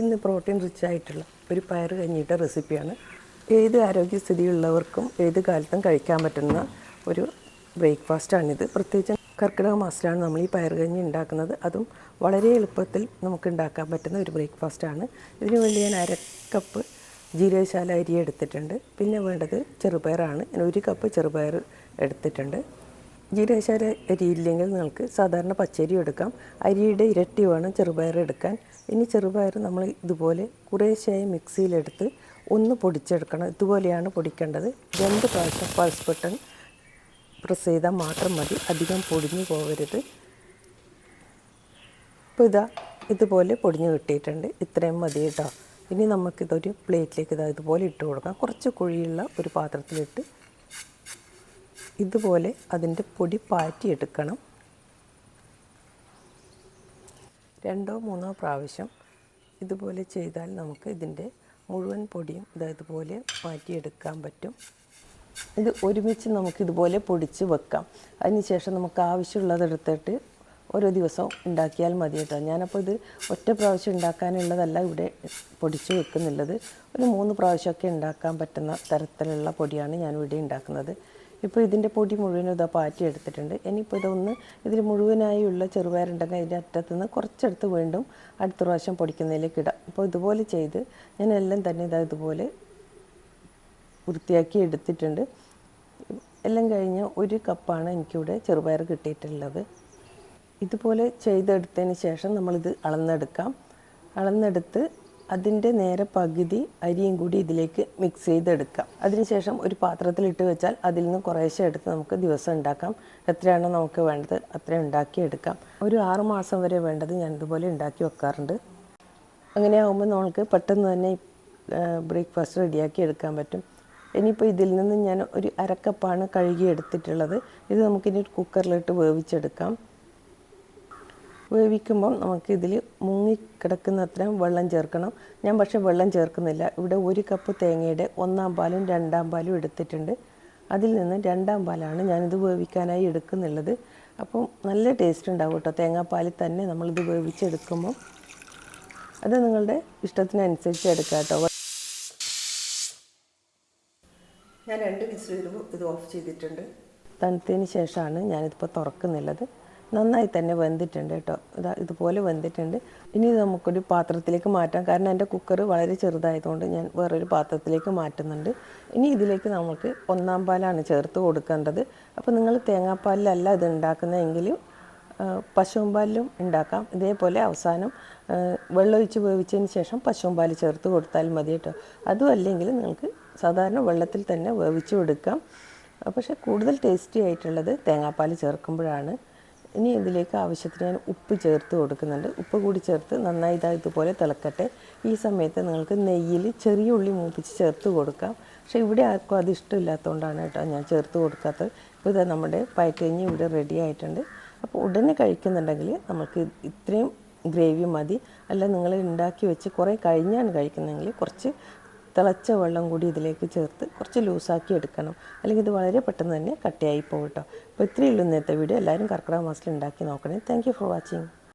ഇന്ന് protein rich ആയിട്ടുള്ള ഒരു പയർ കഞ്ഞിയുടെ റെസിപ്പിയാണ്. ഏത് ആരോഗ്യസ്ഥിതിയുള്ളവർക്കും ഏത് കാലത്തും കഴിക്കാൻ പറ്റുന്ന ഒരു ബ്രേക്ക്ഫാസ്റ്റാണിത്. പ്രത്യേകിച്ച് കർക്കിടക മാസത്തിലാണ് നമ്മൾ ഈ പയർ കഞ്ഞി ഉണ്ടാക്കുന്നത്. അതും വളരെ എളുപ്പത്തിൽ നമുക്ക് ഉണ്ടാക്കാൻ പറ്റുന്ന ഒരു ബ്രേക്ക്ഫാസ്റ്റാണ്. ഇതിനു വേണ്ടി ഞാൻ 1/2 കപ്പ് ജീരകശാല അരി എടുത്തിട്ടുണ്ട്. പിന്നെ വേണ്ടത് ചെറുപയറാണ്. ഞാൻ 1 കപ്പ് ചെറുപയർ എടുത്തിട്ടുണ്ട്. ജീരകശാല അരി ഇല്ലെങ്കിൽ നിങ്ങൾക്ക് സാധാരണ പച്ചരി എടുക്കാം. അരിയുടെ ഇരട്ടി വേണം ചെറുപയർ എടുക്കാൻ. ഇനി ചെറുപയർ നമ്മൾ ഇതുപോലെ കുറേശ്ശായി മിക്സിയിലെടുത്ത് ഒന്ന് പൊടിച്ചെടുക്കണം. ഇതുപോലെയാണ് പൊടിക്കേണ്ടത്. 2 പ്രാവശ്യം പൾസ് ബട്ടൺ പ്രസ് ചെയ്താൽ മാത്രം മതി, അധികം പൊടിഞ്ഞു പോകരുത്. ഇപ്പോൾ ഇതുപോലെ പൊടിഞ്ഞ് കിട്ടിയിട്ടുണ്ട്. ഇത്രയും മതി കേട്ടോ. ഇനി നമുക്കിതൊരു പ്ലേറ്റിലേക്ക് ഇതുപോലെ ഇട്ട് കൊടുക്കാം. കുറച്ച് കുഴിയുള്ള ഒരു പാത്രത്തിലിട്ട് ഇതുപോലെ അതിൻ്റെ പൊടി പാറ്റിയെടുക്കണം. 2 or 3 പ്രാവശ്യം ഇതുപോലെ ചെയ്താൽ നമുക്ക് ഇതിൻ്റെ മുഴുവൻ പൊടിയും ഇതുപോലെ മാറ്റിയെടുക്കാൻ പറ്റും. ഇത് ഒരുമിച്ച് നമുക്കിതുപോലെ പൊടിച്ച് വെക്കാം. അതിനുശേഷം നമുക്ക് ആവശ്യമുള്ളതെടുത്തിട്ട് ഓരോ ദിവസവും ഉണ്ടാക്കിയാൽ മതി കേട്ടോ. ഞാനപ്പോൾ ഇത് ഒറ്റ പ്രാവശ്യം ഉണ്ടാക്കാനുള്ളതല്ല ഇവിടെ പൊടിച്ച് വെക്കുന്നുള്ളത്. ഒരു 3 പ്രാവശ്യമൊക്കെ ഉണ്ടാക്കാൻ പറ്റുന്ന തരത്തിലുള്ള പൊടിയാണ് ഞാനിവിടെ ഉണ്ടാക്കുന്നത്. ഇപ്പോൾ ഇതിൻ്റെ പൊടി മുഴുവനും പാറ്റി എടുത്തിട്ടുണ്ട്. ഇനിയിപ്പോൾ ഇതിൽ മുഴുവനായുള്ള ചെറുപയറുണ്ടെങ്കിൽ അതിൻ്റെ അറ്റത്തുനിന്ന് കുറച്ചെടുത്ത് വീണ്ടും അടുത്ത പ്രാവശ്യം പൊടിക്കുന്നതിലേക്ക് ഇടാം. അപ്പോൾ ഇതുപോലെ ചെയ്ത് ഞാനെല്ലാം തന്നെ ഇതുപോലെ വൃത്തിയാക്കി എടുത്തിട്ടുണ്ട്. എല്ലാം കഴിഞ്ഞ് 1 കപ്പാണ് എനിക്കിവിടെ ചെറുപയർ കിട്ടിയിട്ടുള്ളത്. ഇതുപോലെ ചെയ്തെടുത്തതിന് ശേഷം നമ്മളിത് അളന്നെടുത്ത് അതിൻ്റെ നേരെ പകുതി അരിയും കൂടി ഇതിലേക്ക് മിക്സ് ചെയ്തെടുക്കാം. അതിനുശേഷം ഒരു പാത്രത്തിലിട്ട് വെച്ചാൽ അതിൽ നിന്ന് കുറേശ്ശെ എടുത്ത് നമുക്ക് ദിവസം ഉണ്ടാക്കാം. എത്രയാണോ നമുക്ക് വേണ്ടത് അത്രയും ഉണ്ടാക്കിയെടുക്കാം. ഒരു 6 മാസം വരെ വേണ്ടത് ഞാൻ ഇതുപോലെ ഉണ്ടാക്കി വെക്കാറുണ്ട്. അങ്ങനെ ആകുമ്പോൾ നമുക്ക് പെട്ടെന്ന് തന്നെ ബ്രേക്ക്ഫാസ്റ്റ് റെഡിയാക്കി എടുക്കാൻ പറ്റും. ഇനിയിപ്പോൾ ഇതിൽ നിന്ന് ഞാൻ ഒരു 1/2 കപ്പാണ് കഴുകി എടുത്തിട്ടുള്ളത്. ഇത് നമുക്കിനി ഒരു കുക്കറിലിട്ട് വേവിച്ചെടുക്കാം. വേവിക്കുമ്പം നമുക്കിതിൽ മുങ്ങിക്കിടക്കുന്ന അത്രയും വെള്ളം ചേർക്കണം. ഞാൻ പക്ഷേ വെള്ളം ചേർക്കുന്നില്ല. ഇവിടെ 1 കപ്പ് തേങ്ങയുടെ 1/4 പാലും 2/2 പാലും എടുത്തിട്ടുണ്ട്. അതിൽ നിന്ന് 2/2 പാലാണ് ഞാനിത് വേവിക്കാനായി എടുക്കുന്നുള്ളത്. അപ്പം നല്ല ടേസ്റ്റ് ഉണ്ടാവും കേട്ടോ തേങ്ങാപ്പാലിൽ തന്നെ നമ്മളിത് വേവിച്ചെടുക്കുമ്പം. അത് നിങ്ങളുടെ ഇഷ്ടത്തിനനുസരിച്ച് എടുക്കാം കേട്ടോ. ഞാൻ 2 വിസിൽ വരുമ്പോൾ ഇത് ഓഫ് ചെയ്തിട്ടുണ്ട്. തണുത്തതിന് ശേഷമാണ് ഞാനിതിപ്പോൾ തുറക്കുന്നുള്ളത്. നന്നായി തന്നെ വെന്തിട്ടുണ്ട് കേട്ടോ. ഇതുപോലെ വെന്തിട്ടുണ്ട്. ഇനി നമുക്കൊരു പാത്രത്തിലേക്ക് മാറ്റാം. കാരണം എൻ്റെ കുക്കർ വളരെ ചെറുതായതുകൊണ്ട് ഞാൻ വേറൊരു പാത്രത്തിലേക്ക് മാറ്റുന്നുണ്ട്. ഇനി ഇതിലേക്ക് നമുക്ക് 1/4 പാലാണ് ചേർത്ത് കൊടുക്കേണ്ടത്. അപ്പോൾ നിങ്ങൾ തേങ്ങാപ്പാലിലല്ല ഇത് ഉണ്ടാക്കുന്നതെങ്കിലും പശുവും പാലിലും ഉണ്ടാക്കാം. ഇതേപോലെ അവസാനം വെള്ളമൊഴിച്ച് വേവിച്ചതിന് ശേഷം പശുവും പാൽ ചേർത്ത് കൊടുത്താൽ മതി കേട്ടോ. അതും അല്ലെങ്കിൽ നിങ്ങൾക്ക് സാധാരണ വെള്ളത്തിൽ തന്നെ വേവിച്ച് കൊടുക്കാം. പക്ഷേ കൂടുതൽ ടേസ്റ്റി ആയിട്ടുള്ളത് തേങ്ങാപ്പാൽ ചേർക്കുമ്പോഴാണ്. ഇനി ഇതിലേക്ക് ആവശ്യത്തിന് ഞാൻ ഉപ്പ് ചേർത്ത് കൊടുക്കുന്നുണ്ട്. ഉപ്പ് കൂടി ചേർത്ത് നന്നായി ഇതുപോലെ തിളക്കട്ടെ. ഈ സമയത്ത് നിങ്ങൾക്ക് നെയ്യിൽ ചെറിയ ഉള്ളി മൂപ്പിച്ച് ചേർത്ത് കൊടുക്കാം. പക്ഷേ ഇവിടെ ആർക്കും അത് ഇഷ്ടമില്ലാത്തതുകൊണ്ടാണ് കേട്ടോ ഞാൻ ചേർത്ത് കൊടുക്കാത്തത്. ഇപ്പോൾ നമ്മുടെ പയറ്റുകഞ്ഞി ഇവിടെ റെഡി ആയിട്ടുണ്ട്. അപ്പോൾ ഉടനെ കഴിക്കുന്നുണ്ടെങ്കിൽ നമുക്ക് ഇത്രയും ഗ്രേവി മതി. അല്ല നിങ്ങൾ ഉണ്ടാക്കി വെച്ച് കുറേ കഴിഞ്ഞാണ് കഴിക്കുന്നതെങ്കിൽ കുറച്ച് തിളച്ച വെള്ളം കൂടി ഇതിലേക്ക് ചേർത്ത് കുറച്ച് ലൂസാക്കി എടുക്കണം. അല്ലെങ്കിൽ ഇത് വളരെ പെട്ടെന്ന് തന്നെ കട്ടിയായി പോകും കേട്ടോ. അപ്പോൾ ഇത്രയേ ഉള്ളൂ ഇന്നത്തെ വീഡിയോ. എല്ലാവരും കർക്കിടക മാസത്തിൽ ഉണ്ടാക്കി നോക്കണേ. Thank you for watching.